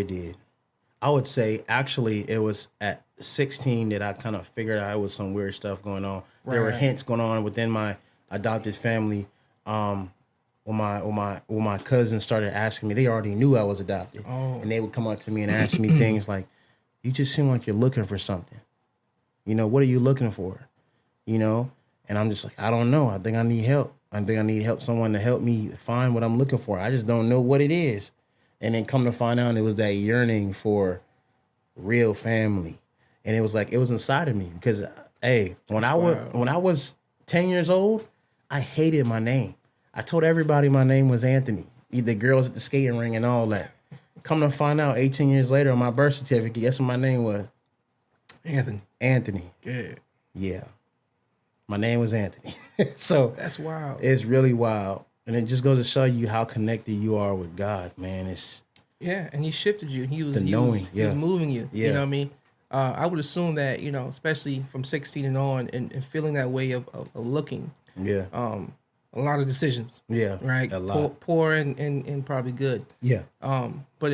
It did. I would say actually it was at 16 that I kind of figured out it was some weird stuff going on. There were Right. hints going on within my adopted family. When my cousins started asking me, they already knew I was adopted, Oh. and they would come up to me and ask me things like, "You just seem like you're looking for something. What are you looking for? You know?" And I'm just like, I don't know. I think I need help. I think I need help, someone to help me find what I'm looking for. I just don't know what it is. And then come to find out, it was that yearning for real family, and it was like it was inside of me because, hey, when I was 10 years old, I hated my name. I told everybody my name was Anthony, the girls at the skating ring and all that. Come to find out, 18 years later, on my birth certificate, guess what my name was? Anthony. Anthony. Good. Yeah, my name was Anthony. So That's wild. it's really wild, and it just goes to show you how connected you are with God, man. It's Yeah, and he shifted you. He was The he knowing, was he was yeah. moving you. You Yeah. know what I mean? I would assume that, especially from 16 and on, and feeling that way of looking, yeah, a lot of decisions, yeah, right? a lot. Poor and probably good. Yeah, But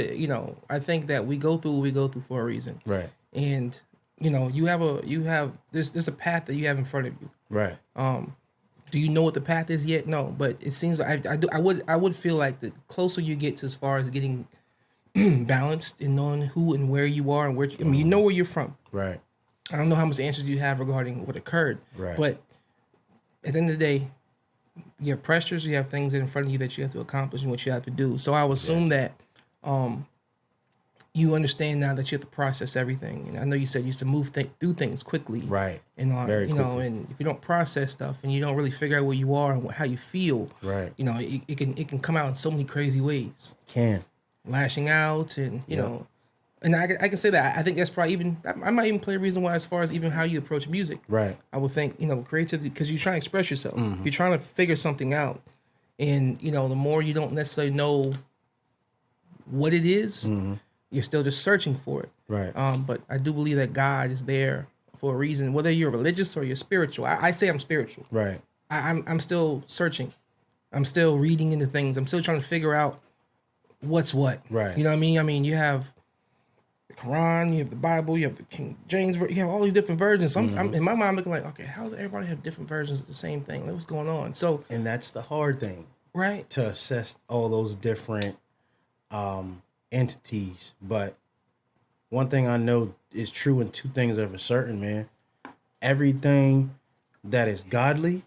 I think that we go through what we go through for a reason. right, And there's a path that you have in front of you. right. Do you know what the path is yet? No, but it seems like I would feel like the closer you get to as far as getting balanced and knowing who and where you are and you know where you're from. Right. I don't know how much answers you have regarding what occurred, Right. but at the end of the day, you have pressures, you have things in front of you that you have to accomplish and what you have to do. So I would assume that you understand now that you have to process everything. And I know you said you used to move through things quickly, Right. and Very quickly. and if you don't process stuff and you don't really figure out where you are and how you feel, Right. it can come out in so many crazy ways, Can. lashing out, and Yeah. and I can say that I think that's probably I might even play a reason why, as far as even how you approach music. Right. I would think, creativity, because you're trying to express yourself. Mm-hmm. If you're trying to figure something out, and the more you don't necessarily know what it is, you're still just searching for it. Right. But I do believe that God is there for a reason, whether you're religious or you're spiritual. I say I'm spiritual. Right. I'm still searching. I'm still reading into things. I'm still trying to figure out what's what. Right. You know what I mean? I mean, you have the Quran, you have the Bible, you have the King James, you have all these different versions. So I'm in my mind, I'm looking like, okay, how does everybody have different versions of the same thing? Like, what's going on? So, And that's the hard thing, right. to assess all those different entities. But one thing I know is true, and two things are for certain, man. Everything that is godly,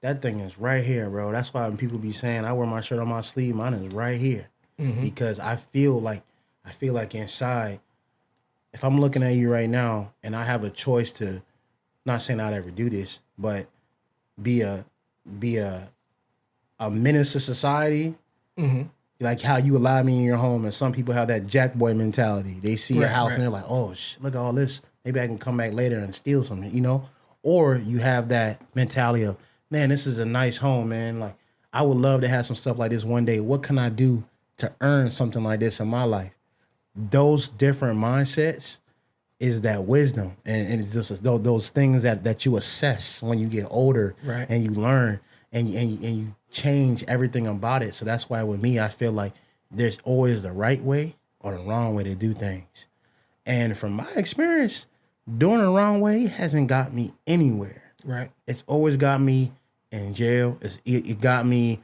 that thing is right here, bro. That's why when people be saying I wear my shirt on my sleeve, mine is right here. Because I feel like inside, if I'm looking at you right now and I have a choice to, not saying I'd ever do this, but be a menace to society, like how you allow me in your home, and some people have that jack boy mentality. They see a Right, house right. and they're like, oh, look at all this. Maybe I can come back later and steal something, Or you have that mentality of, man, this is a nice home, man. Like, I would love to have some stuff like this one day. What can I do to earn something like this in my life? Those different mindsets is that wisdom, and it's just those things that you assess when you get older, Right. and you learn, and you change everything about it. So that's why with me, I feel like there's always the right way or the wrong way to do things. And from my experience, doing the wrong way hasn't got me anywhere. Right. It's always got me in jail. It got me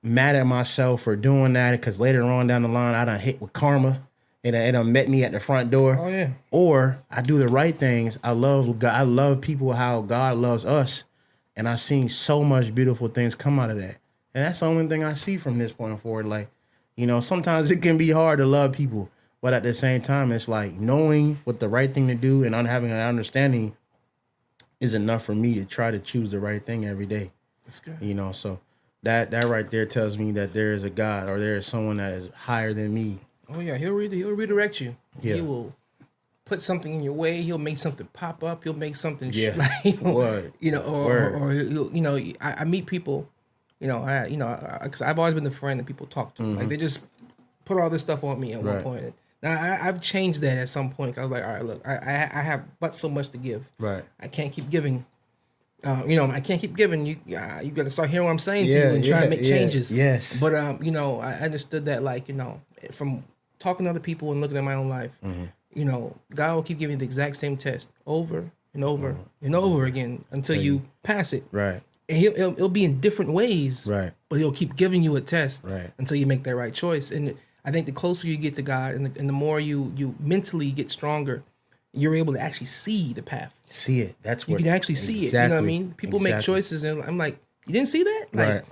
mad at myself for doing that, because later on down the line, I done hit with karma. It done met me at the front door. Oh, yeah. Or I do the right things. I love God. I love people how God loves us. And I've seen so much beautiful things come out of that. And that's the only thing I see from this point forward. Like, sometimes it can be hard to love people. But at the same time, it's like knowing what the right thing to do and having an understanding is enough for me to try to choose the right thing every day. That's good. So that right there tells me that there is a God, or there is someone that is higher than me. Oh, yeah. He'll redirect you. Yeah. He will put something in your way. He'll make something pop up. He'll make something, Yeah. Word. or he'll, I meet people, because I've always been the friend that people talk to. Like, they just put all this stuff on me at one Right. point. Now, I've changed that at some point. I was like, all right, look, I have but so much to give. Right. I can't keep giving. I can't keep giving. You got to start hearing what I'm saying to you and try to make changes. Yes. But I understood that, like, from talking to other people and looking at my own life, you know, God will keep giving you the exact same test over and over and over again until you pass it. Right. And it'll be in different ways. Right. But he'll keep giving you a test Right. until you make that right choice. And I think the closer you get to God and the more you mentally get stronger, you're able to actually see the path. See it. That's You what can actually see it. You know what I mean? People make choices and I'm like, you didn't see that? Like, Right.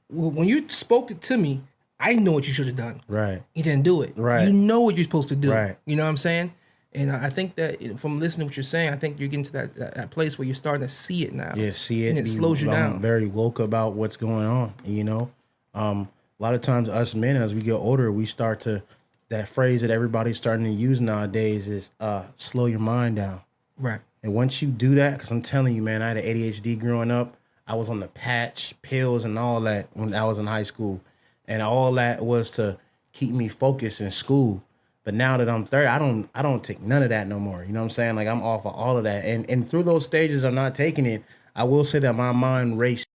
when you spoke it to me, I know what you should have done. Right. You didn't do it. Right. You know what you're supposed to do. Right. You know what I'm saying? And I think that from listening to what you're saying, I think you're getting to that place where you're starting to see it now. Yeah, see it. And it slows you I'm down. very woke about what's going on, you know? A lot of times us men, as we get older, we start to, that phrase that everybody's starting to use nowadays is slow your mind down. Right. And once you do that, because I'm telling you, man, I had an ADHD growing up. I was on the patch, pills, and all that when I was in high school. And all that was to keep me focused in school. But now that I'm 30, I don't take none of that no more. You know what I'm saying? Like, I'm off of all of that. And through those stages of not taking it, I will say that my mind raced